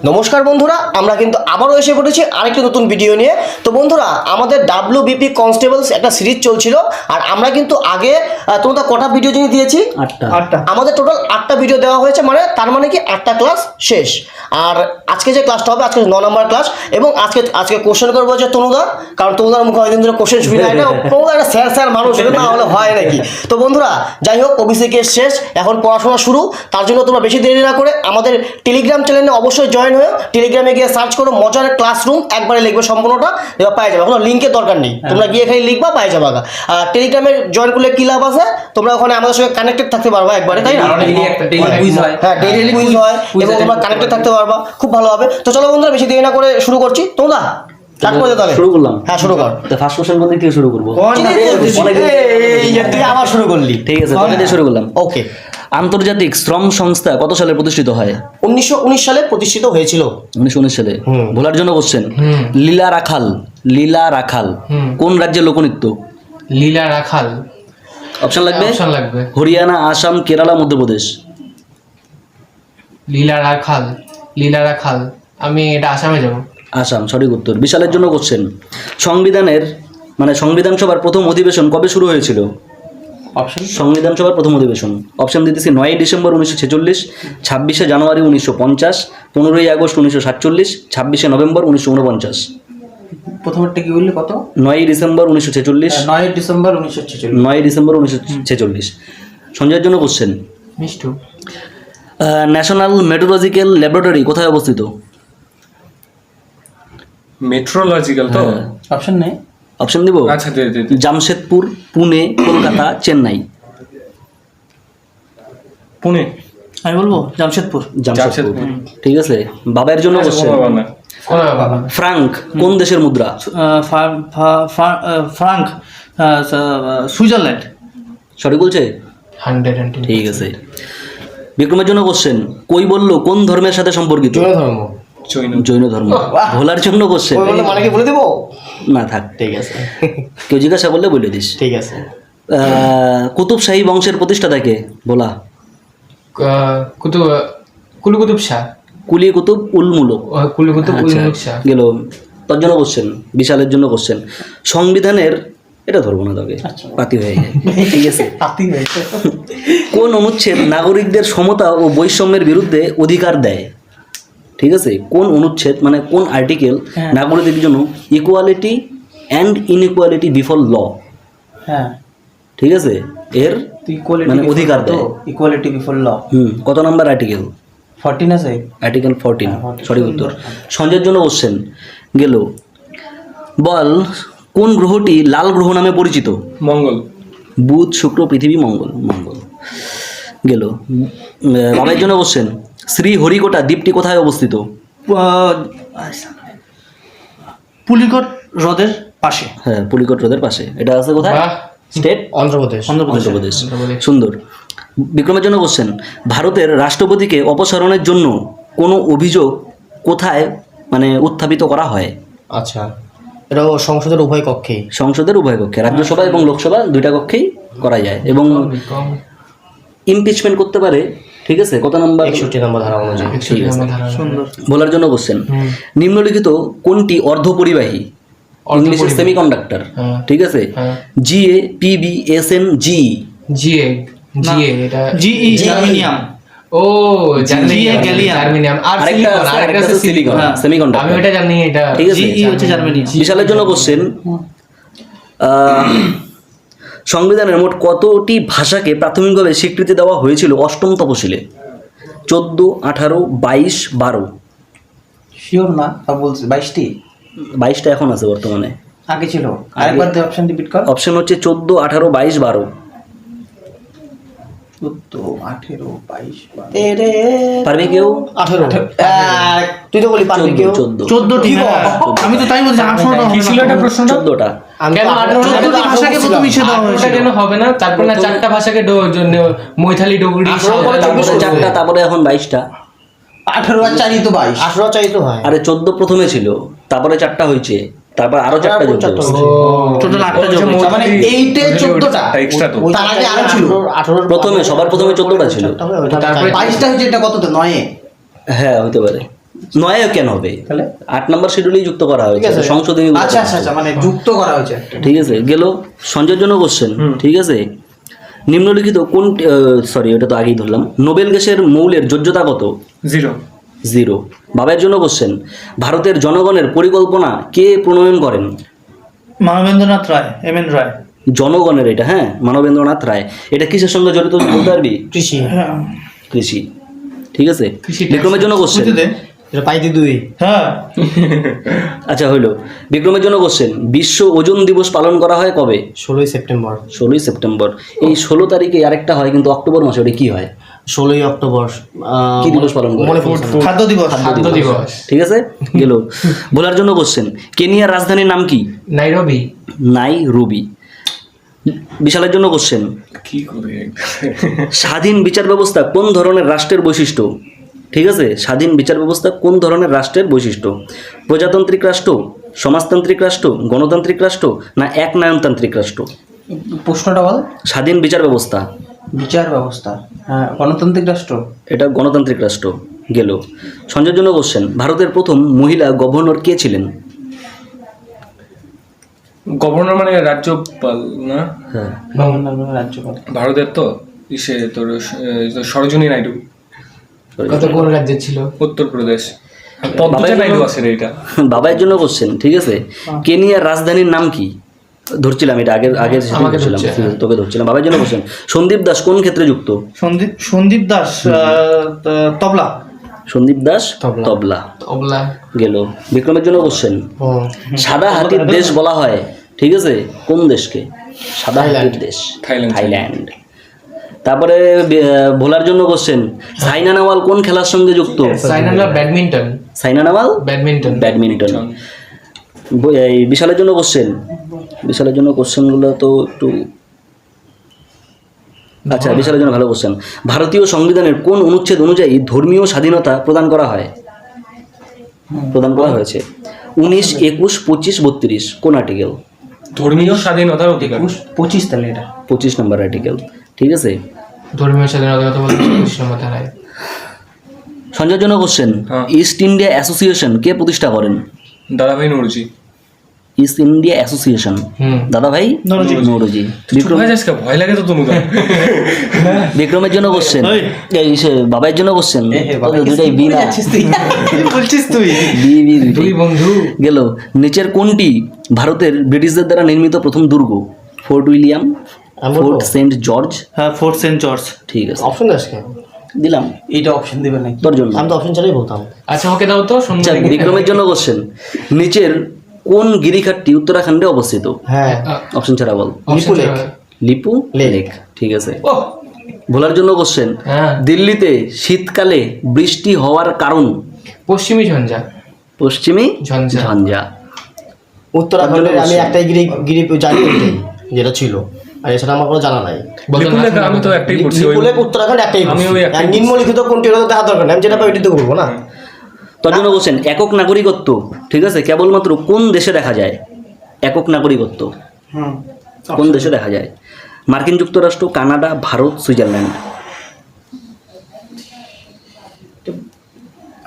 নমস্কার বন্ধুরা, আমরা কিন্তু আবারও এসে পড়েছি আরেকটি নতুন ভিডিও নিয়ে। তো বন্ধুরা, আমাদের WBP কনস্টেবলস একটা সিরিজ চলছিল, আর আমরা কিন্তু আগে তোমাদের কটা ভিডিও যিনি দিয়েছি? 8টা। আমাদের টোটাল 8টা ভিডিও দেওয়া হয়েছে, মানে তার মানে কি 8টা ক্লাস শেষ। আর আজকে যে ক্লাসটা হবে, আজকে 9 নম্বর ক্লাস, এবং আজকে কোশ্চেন করবো হচ্ছে তনুদা, কারণ তনুদার মুখে অনেকদিন ধরে কোশ্চেন শুনি না। তনুদা একটা স্যার মানুষ, এটা না হলে হয় নাকি? তো বন্ধুরা, যাই হোক, ওবিসি কেস শেষ, এখন পড়াশোনা শুরু। তার জন্য তোমরা বেশি দেরি না করে আমাদের টেলিগ্রাম চ্যানেলে অবশ্যই জয়েন হয়ে টেলিগ্রামে গিয়ে সার্চ করো মজার ক্লাসরুম, একবারে লিখবে সম্পূর্ণটা, এবার পাই যাবে। কোনো লিঙ্কের দরকার নেই, তোমরা গিয়ে খালি লিখবা, পাই যাবে। আর টেলিগ্রামে জয়েন করলে কি লাভ আছে, তোমরা ওখানে আমাদের সঙ্গে কানেক্টেড থাকতে পারবা একবারে, তাই না? হ্যাঁ, ডেইলি কুইজ হয় এবং তোমরা কানেক্টেড থাকতে পারবা, খুব ভালো হবে। তো চলো বন্ধুরা, বেশি দেরি না করে শুরু করছি। তোমরা শুরু করলাম। হ্যাঁ, শুরু কর। ফার্স্ট কোশ্চেন কোন দিক থেকে শুরু করব? তুই আবার শুরু করলি। ঠিক আছে, কোথা থেকে শুরু করলাম? ওকে। আন্তর্জাতিক শ্রম সংস্থা কত সালে প্রতিষ্ঠিত হয়? 1919 সালে প্রতিষ্ঠিত হয়েছিল। 1919 সালে। ভোলার জন্য কোশ্চেন, লীলা রাখাল কোন রাজ্যের লোকনৃত্য? লীলা রাখাল। অপশন লাগবে? হরিয়ানা, আসাম, কেরালা, মধ্যপ্রদেশ। লীলা রাখাল। আমি এটা আসামে যাব। আসাম সঠিক উত্তর। বিশালের জন্য কোশ্চেন, সংবিধান সভার প্রথম অধিবেশন কবে শুরু হয়েছিল? সংবিধান সভার প্রথম অধিবেশন অপশন দিতেছি: 9 ডিসেম্বর 1946, 26শে জানুয়ারি 1950, 15ই আগস্ট 1947, 26শে নভেম্বর 1949। প্রথমটা কি বললি? কত? 9 ডিসেম্বর 1946। 9 ডিসেম্বর 1946। 9 ডিসেম্বর 1946। সঞ্জয়ের জন্য question, Mishtu. National meteorological laboratory কোথায় অবস্থিত? মেট্রোলজিক্যাল তো অপশন নেই? অপশন দিব? আচ্ছা, দে। জামশেদপুর, পুনে, কলকাতা, চেন্নাই। পুনে। আমি বলবো জামশেদপুর। ঠিক আছে। বাবার জন্য কোশ্চেন, ফ্রাঙ্ক কোন দেশের মুদ্রা? Franc Switzerland. সঠিক বলছে? 100 ঠিক আছে। বিক্রমের জন্য কোশ্চেন, কৈবল্য কোন ধর্মের সাথে সম্পর্কিত? জৈন ধর্ম। ভোলার জন্য কোশ্চেন, মানে কি বলে দেবো? না থাক, ঠিক আছে, কেউ জিজ্ঞাসা করলে বলে দিস। ঠিক আছে। কুতুব শাহী বংশের প্রতিষ্ঠাতা কে? বলা। কুতুব শাহ। কুলি কুতুব উল মুলক। কুলি কুতুব উল মুলক শাহ গেল। তার জন্য কোশ্চেন, বিশালের জন্য কোশ্চেন, সংবিধানের, এটা ধরবো না তোকে, পাতি হয়ে যায়। ঠিক আছে। কোন অনুচ্ছেদ নাগরিকদের সমতা ও বৈষম্যের বিরুদ্ধে অধিকার দেয়? ঠিক আছে, কোন অনুচ্ছেদ, মানে কোন আর্টিকেল নাগরিকদের জন্য equality and inequality before law? হ্যাঁ, ঠিক আছে, এর মানে অধিকার দেয়। Equality before law. কত নাম্বার আর্টিকেল? 14 আছে। আর্টিকেল 14 সঠিক উত্তর। সঞ্জয়ের জন্য কোশ্চেন গেল, বল কোন গ্রহটি লাল গ্রহ নামে পরিচিত? মঙ্গল। বুধ, শুক্র, পৃথিবী, মঙ্গল গেল। বাবার জন্য কোশ্চেন, শ্রীহরিকোটা দ্বীপটি কোথায় অবস্থিত? পুলিকট হ্রদের পাশে। হ্যাঁ, পুলিকট হ্রদের পাশে। এটা আছে কোথায়? স্টেট? অন্ধ্রপ্রদেশ। সুন্দর। বিক্রমের জন্য কোশ্চেন, ভারতের রাষ্ট্রপতিকে অপসারণের জন্য কোনো অভিযোগ কোথায় উত্থাপিত করা হয়? আচ্ছা, এটা সংসদের উভয় কক্ষেই। রাজ্যসভা এবং লোকসভা দুইটা কক্ষেই করা যায়, এবং ইমপিচমেন্ট করতে পারে। ঠিক আছে, কত নাম্বার? 61 নম্বর ধারা অনুযায়ী। সুন্দর। বলার জন্য কোশ্চেন, নিম্নলিখিত কোনটি অর্ধপরিবাহী? ইংলিশে সেমিকন্ডাক্টর। ঠিক আছে, জিএ, পিবি, এসএন, জি। জিএ এটা জিই জার্মেনিয়াম। ও জার্মেনিয়াম। আর আরেকটা সিলিকন সেমিকন্ডাক্টর। আমি ওটা জানি, এটা ঠিক আছে। জিই হচ্ছে জার্মেনিয়াম। বিশালের জন্য কোশ্চেন, সংবিধানের মোট কতটি ভাষাকে প্রাথমিকভাবে স্বীকৃতি দেওয়া হয়েছিল 8ম তফসিলে? 14, 18, 22, 12। শিওর না, বলছি 22টি। 22টা এখন আছে বর্তমানে, আগে ছিল। আরেকবার দে, অপশন রিপিট কর। অপশন হচ্ছে 14, 18, 22, 12। 14, 18, 22, 12। পারবে কেউ? 18। তুই তো বলি পারবি কেউ? 14 ঠিক। আমি তো তাই বলছি। 18টা কি ছিল এটা প্রশ্নটা? 14টা। কেন 18টা ভাষাকে প্রথম মিশে দেওয়া হয়েছে? কেন হবে না? তারপর না 4টা ভাষাকে মৈথালি, ডোগরি, চারটা, তারপরে এখন 22টা। 18 আর 4 তো 22। 18 চাইতো হয়। আরে 14 প্রথমে ছিল, তারপরে 4টা হয়েছে, তারপর আরো 4টা যোগ হয়েছে। টোটাল 8টা যোগ হয়েছে, মানে 8 এ 14টা এক্সট্রা তো। তার আগে আরো ছিল। 18 সবার প্রথমে 14টা ছিল, তারপরে 22টা হয়েছে। এটা কত তো 9 এ? হ্যাঁ হইতে পারে। নয় কেন হবে? তাহলে 8 নম্বর শিডিউলেই যুক্ত করা হয়েছে, ঠিক আছে। সংশোধনী। আচ্ছা আচ্ছা আচ্ছা, মানে যুক্ত করা হয়েছে একটা। ঠিক আছে, গেল সঞ্জয়ের জন্য কোশ্চেন। ঠিক আছে, নিম্নলিখিত কোন, সরি ওটা তো আগেই ধরলাম, নোবেল গ্যাসের মৌলের যোজ্যতা কত? 0 0। বাবার জন্য কোশ্চেন, ভারতের জনগণের পরিকল্পনা কে প্রণয়ন করেন? মানবেন্দ্রনাথ রায়, এমএন রায়। জনগণের, এটা হ্যাঁ, মানবেন্দ্রনাথ রায়। এটা কিসের সঙ্গে জড়িত বলতে পারবি? কৃষি। হ্যাঁ কৃষি। ঠিক আছে, কৃষি- বিক্রমের জন্য কোশ্চেন। বুঝতে দে। এটা পাইতে 2। হ্যাঁ আচ্ছা হইলো, বিক্রমের জন্য কোশ্চেন, বিশ্ব ওজন দিবস পালন করা হয় কবে? 16ই সেপ্টেম্বর। 16ই সেপ্টেম্বর। এই 16 তারিখে আরেকটা হয় কিন্তু অক্টোবর মাসে, ওটা কি হয়? 16ই অক্টোবর। কি দিবস পালন করে? মনে পড়ছে না। খাদ্য দিবস। খাদ্য দিবস। ঠিক আছে, গেল। বলার জন্য কোশ্চেন, কেনিয়ার রাজধানীর নাম কি? নাইরোবি। নাইরোবি। বিশালের জন্য কোশ্চেন, কি করে স্বাধীন বিচার ব্যবস্থা কোন ধরনের রাষ্ট্রের বৈশিষ্ট্য? ঠিক আছে, স্বাধীন বিচার ব্যবস্থা কোন ধরনের রাষ্ট্রের বৈশিষ্ট্য? প্রজাতান্ত্রিক রাষ্ট্র, সমাজতান্ত্রিক রাষ্ট্র, গণতান্ত্রিক রাষ্ট্র, না একনায়নতান্ত্রিক রাষ্ট্র? প্রশ্নটা বল। স্বাধীন বিচার ব্যবস্থা, বিচার ব্যবস্থা, হ্যাঁ, গণতান্ত্রিক রাষ্ট্র। এটা গণতান্ত্রিক রাষ্ট্র। গেল। সঞ্জয়ের জন্য কোশ্চেন, ভারতের প্রথম মহিলা গভর্নর কে ছিলেন? গভর্নর মানে রাজ্যপাল না? হ্যাঁ, রাজ্যপাল। ভারতের তো ইসে তোর সরোজিনী নাইডু, কত কোন রাজ্যে ছিল? উত্তরপ্রদেশ। পদ্মজা নাইডু আছে রে এটা। বাবার জন্য কোশ্চেন। ঠিক আছে, কেনিয়ার রাজধানীর নাম কি? ধরছিলাম এটা আগের আগের আমাকে ধরছিলাম, ধরছে, ঠিক আছে, তোকে ধরছিলাম। বাবার জন্য কোশ্চেন, সন্দীপ দাস কোন ক্ষেত্রে যুক্ত? সন্দীপ দাস তবলা। সন্দীপ দাস তবলা। তবলা। তবলা। গেল। বিক্রমের জন্য কোশ্চেন, সাদা হাতির দেশ বলা হয়, ঠিক আছে, কোন দেশকে? সাদা হাতির দেশ থাইল্যান্ড। থাইল্যান্ড। তারপরে ভোলার জন্য কোশ্চেন, সাইনা নেহওয়াল কোন খেলার সঙ্গে যুক্ত? Saina badminton. Saina Nehwal badminton. Badminton. এই বিশালের জন্য কোশ্চেন, বিশালের জন্য কোশ্চেনগুলো তো একটু, আচ্ছা বিশালের জন্য ভালো কোশ্চেন, ভারতীয় সংবিধানের কোন অনুচ্ছেদ অনুযায়ী ধর্মীয় স্বাধীনতা প্রদান করা হয়? প্রদান করা হয়েছে 19, 21, 25, 32 কোন আর্টিকেল? ধর্মীয় স্বাধীনতার অধিকার। 25 তাহলে এটা। 25 নম্বর আর্টিকেল। ঠিক আছে, ধর্মীয় স্বাধীনতা কথা বলতে 25 নম্বর ধারায়। সঞ্জয়ের জন্য কোশ্চেন, হ্যাঁ। ইস্ট ইন্ডিয়া অ্যাসোসিয়েশন কে প্রতিষ্ঠা করেন? দাদাভাই নৌরজি। ইস্ট ইন্ডিয়া অ্যাসোসিয়েশন, দাদা ভাই নৌরজি। চুপ হয়ে যাস কে? ভয় লাগে তো তনুদা। বিক্রমের জন্য কোশ্চেন, বাবার জন্য কোশ্চেন, দুটাই বি না? বলছিস তুই? বি বি দুই দুইটাই। বন্ধু। গেল। নিচের কোনটি ভারতের ব্রিটিশদের দ্বারা নির্মিত প্রথম দুর্গ? ফোর্ট উইলিয়াম, আমি ফোর্ট বলবো? Saint George. হ্যাঁ ফোর্ট সেন্ট জর্জ। ঠিক আছে, অপশন দাস কেন? দিলাম এইটা অপশন দেবে নাকি? তোর জন্য। আমি তো অপশন ছাড়াই বলতাম। আচ্ছা ওকে দাও তো আচ্ছা, সুন্দর। বিক্রমের জন্য কোশ্চেন, নিচের কোন গিরিখাতটি উত্তরাখণ্ডে অবস্থিত? হ্যাঁ, অপশন ছাড়া বল। লিপু লেক। লিপু লেক। লেক। ঠিক আছে। ও ভোলার জন্য কোশ্চেন, হ্যাঁ, দিল্লিতে শীতকালে বৃষ্টি হওয়ার কারণ? পশ্চিমী ঝঞ্ঝা। পশ্চিমী ঝঞ্ঝা। ঝঞ্ঝা। উত্তরাখণ্ডে আমি একটাই গিরি জানি, ওইটাই, যেটা ছিল, আর এছাড়া আমার কোনো জানা নাই। লিপুলেখ আমি তো একটাই করছি। ওই লিপু লেক উত্তরাখণ্ড একটাই আমি ওই একটাই আর নিম্নলিখিত কোনটি হলো দেখা দরকার নেই, আমি যেটা পাই ওইটি তো করবো না। তোর জন্য কোশ্চেন, একক নাগরিকত্ব, ঠিক আছে, কেবলমাত্র কোন দেশে দেখা যায়? একক নাগরিকত্ব হুম কোন দেশে দেখা যায়? মার্কিন যুক্তরাষ্ট্র, কানাডা, ভারত, সুইজারল্যান্ড।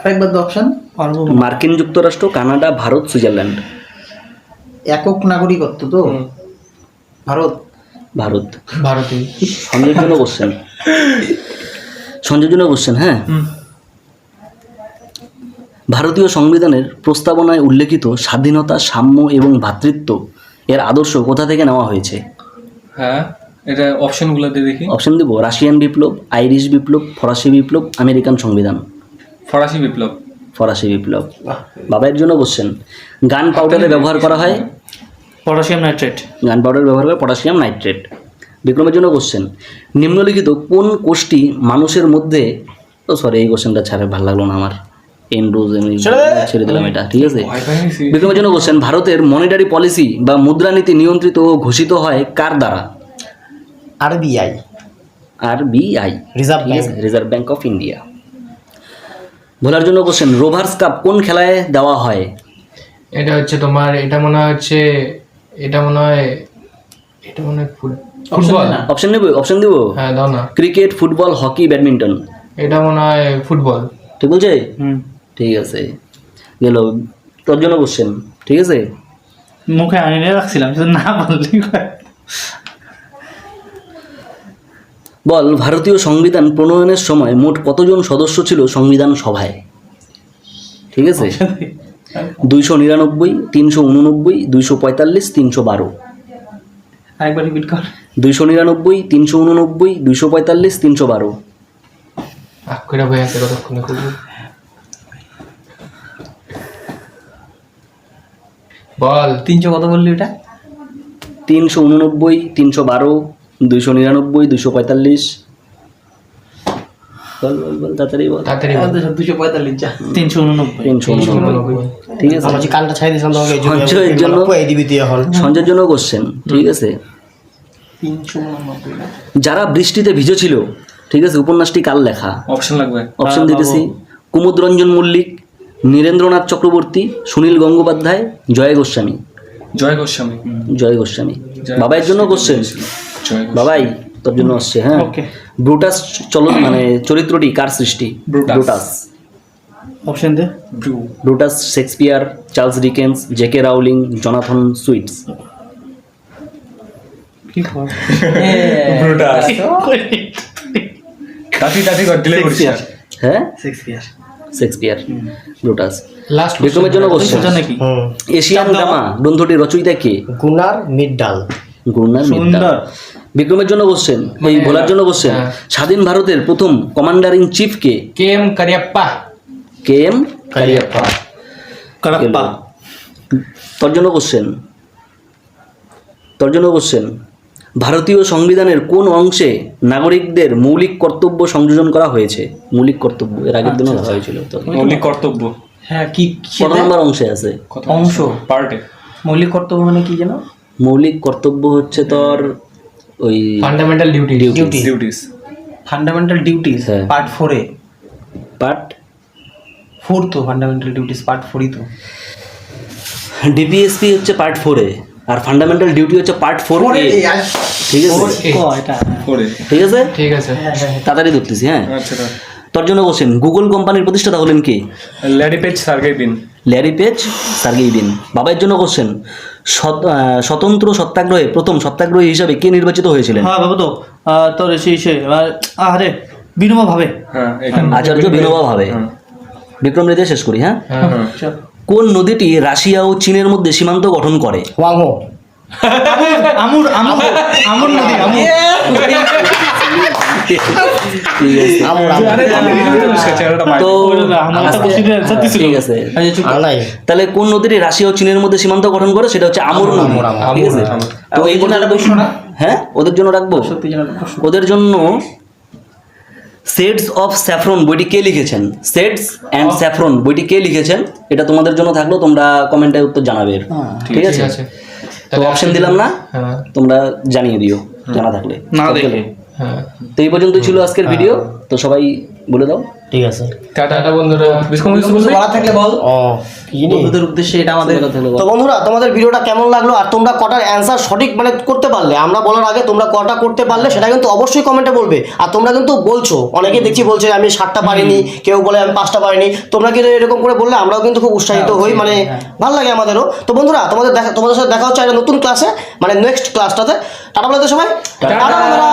আরেকবার তো অপশন। পারবো। মার্কিন যুক্তরাষ্ট্র, কানাডা, ভারত, সুইজারল্যান্ড। একক নাগরিকত্ব তো ভারত। ভারত। ভারতী। সঞ্জয়ের জন্য কোশ্চেন, সঞ্জয়ের জন্য কোশ্চেন, হ্যাঁ, ভারতীয় সংবিধানের প্রস্তাবনায় উল্লেখিত স্বাধীনতা, সাম্য এবং ভ্রাতৃত্ব এর আদর্শ কোথা থেকে নেওয়া হয়েছে? হ্যাঁ, এটা অপশনগুলো দিয়ে দেখি। অপশন দিব, রাশিয়ান বিপ্লব, আইরিশ বিপ্লব, ফরাসি বিপ্লব, আমেরিকান সংবিধান। ফরাসি বিপ্লব। ফরাসি বিপ্লব। বাবার জন্য কোশ্চেন, গান পাউডারে ব্যবহার করা হয়? Potassium nitrate. গান পাউডার ব্যবহার করে পটাশিয়াম নাইট্রেট। বিক্রমের জন্য কোশ্চেন, নিম্নলিখিত কোন কোষটি মানুষের মধ্যে, ও সরি এই কোশ্চেনটা ছাড়ে ভালো লাগলো না আমার, এন্ড্রোজ ছেড়ে দিলাম এটা। ঠিক আছে, ভয় পাই গেছি। বিক্রমের জন্য কোশ্চেন, ভারতের মনিটারি পলিসি বা মুদ্রানীতি নিয়ন্ত্রিত ও ঘোষিত হয় কার দ্বারা? RBI, RBI, reserve bank. Reserve bank of India. ভোলার জন্য কোশ্চেন, রোভার্স কাপ কোন খেলায় দেওয়া হয়? এটা হচ্ছে তোমার, এটা মনে হয় ফুটবল। অপশন নেব? অপশন দিব, হ্যাঁ দাও না। Cricket, football, hockey, badminton. এটা মনে হয় ফুটবল। ঠিক বলছে? ঠিক আছে, গেল। তোর জন্য কোশ্চেন, ঠিক আছে? মুখে আনিয়ে রাখছিলাম, শুধু না বললি বল, ভারতীয় সংবিধান প্রণয়নের সময় মোট কতজন সদস্য ছিল সংবিধান সভায়? ঠিক আছে, 299, 389, 245, 312। আরেকবার রিপিট কর। 299, 389, 245, 312। আকুরা ভাই আছে কতক্ষণে করব? বল 300 কত বললি ওটা? 389, 312, 299, 245। বল বল বল, তাড়াতাড়ি বল। তাড়াতাড়ি বল। 245 যা। 389। 389, ঠিক আছে। আমার যে কানটা ছাই দিয়েছিলাম তোমাকে এই সঞ্জয়ের জন্য, এই দিবি তুই এখন। সঞ্জয়ের জন্য কোশ্চেন, ঠিক আছে? 389 যারা বৃষ্টিতে ভিজেছিল, ঠিক আছে, উপন্যাসটি কার লেখা? অপশন লাগবে? অপশন দিতেছি: কুমুদ রঞ্জন মল্লিক, নীরেন্দ্রনাথ চক্রবর্তী, সুনীল গঙ্গোপাধ্যায়, জয় গোস্বামী। জয় গোস্বামী। জয় গোস্বামী। বাবাইয়ের জন্য কোশ্চেন, জয় বাবাই তোর জন্য আসছে। হ্যাঁ, ওকে। ব্রুটাস চরিত্রটি কার সৃষ্টি? ব্রুটাস। অপশন দে। Brutus Shakespeare, Charles Dickens, JK Rowling, Jonathan সুইটস। কি কর? ব্রুটাস। তাতি কর দিলে করিস না। হ্যাঁ, শেক্সপিয়ার। Shakespeare, Brutus. লাস্ট বিক্রমের জন্য কোশ্চেন, সেটা নাকি? এশিয়ান ড্রামা গ্রন্থটির রচয়িতা কে? গুনার মিডডাল। গুরনার মিত্রা। সুন্দর। বিক্রমের জন্য কোশ্চেন, এই ভোলার জন্য কোশ্চেন, হ্যাঁ। স্বাধীন ভারতের প্রথম কমান্ডার ইন চিফ কে? KM Cariappa. K M Cariappa. Cariappa. তোর জন্য কোশ্চেন, তোর জন্য কোশ্চেন, ভারতীয় সংবিধানের কোন অংশে নাগরিকদের মৌলিক কর্তব্য সংযোজন করা হয়েছে? মৌলিক কর্তব্য এর আগের দিনও ধরা হয়েছিল। তো মৌলিক কর্তব্য হ্যাঁ, কি কত নম্বর অংশে আছে? অংশ? পার্টে। মৌলিক কর্তব্য মানে কি জানো? মৌলিক কর্তব্য হচ্ছে তোর ওই fundamental duty. Duties. Fundamental duties হ্যাঁ। পার্ট 4 এ। পার্ট 4 তো ফান্ডামেন্টাল ডিউটিস পার্ট 4ই তো। ডিপিএসপি হচ্ছে পার্ট 4 এ, আর ফান্ডামেন্টাল ডিউটি হচ্ছে পার্ট 4 এ। ঠিক আছে, এটা পরে। ঠিক আছে, ঠিক আছে। তাড়াতাড়ি ধরতেছি। হ্যাঁ, আচ্ছা। তোর জন্য কোশ্চেন, গুগল কোম্পানির প্রতিষ্ঠাতা হলেন কে? ল্যারি পেজ সার্গেই বিন। ল্যারি পেজ, সার্গেই বিন। বাবার জন্য কোশ্চেন, স্বতন্ত্র সত্যাগ্রহে প্রথম সত্যাগ্রহী হিসাবে কে নির্বাচিত হয়েছিলেন? হ্যাঁ বাবু তো তোর সে আরে বিনোবা ভাবে। হ্যাঁ, এখানে আচার্য বিনোবা ভাবে। বিক্রম রেজে শেষ করি। হ্যাঁ, হ্যাঁ। কোন নদীটি রাশিয়া ও চীনের মধ্যে সীমান্ত গঠন করে? ওয়াংহো। আমুর আমুর আমুর নদী আমুর। ঠিক আছে, তো ঠিক আছে, নাই। তাহলে কোন নদীটি রাশিয়া ও চীনের মধ্যে সীমান্ত গঠন করে? সেটা হচ্ছে আমুর নদী। ঠিক আছে, তো এই পর্যন্ত। হ্যাঁ, ওদের জন্য রাখবো। ওদের জন্য সেডস অফ স্যাফরন বইটি কে লিখেছেন? সেডস অ্যান্ড স্যাফরন বইটি কে লিখেছেন? এটা তোমাদের জন্য থাকলো, তোমরা কমেন্টে উত্তর জানাবে। ঠিক আছে, তো অপশন দিলাম না, হ্যাঁ তোমরা জানিয়ে দিও জানা থাকলে। না দেখে। হ্যাঁ। তো এই পর্যন্ত ছিল আজকের ভিডিও। তো সবাই বলে দাও। ঠিক আছে। টাটা বন্ধুরা। বলা থাকলে বল। ও বন্ধুদের উদ্দেশ্যে এটা আমাদের। তো বন্ধুরা, তোমাদের ভিডিওটা কেমন লাগলো আর তোমরা কটার অ্যান্সার সঠিক করতে পারলে? আমরা বলার আগে তোমরা কটা করতে পারলে সেটা কিন্তু অবশ্যই কমেন্টে বলবে। আর তোমরা কিন্তু বলছো, অনেকে দেখছি বলছে আমি 7টা পারিনি, কেউ বলে আমি 5টা পারিনি। তোমরা কিন্তু এরকম করে বললে আমরাও কিন্তু খুব উৎসাহিত হই, ভালো লাগে আমাদেরও। তো বন্ধুরা, তোমাদের সাথে দেখা হচ্ছে একটা নতুন ক্লাসে, নেক্সট ক্লাসটাতে। টাটা বলে তো সবাই। টাটা বন্ধুরা।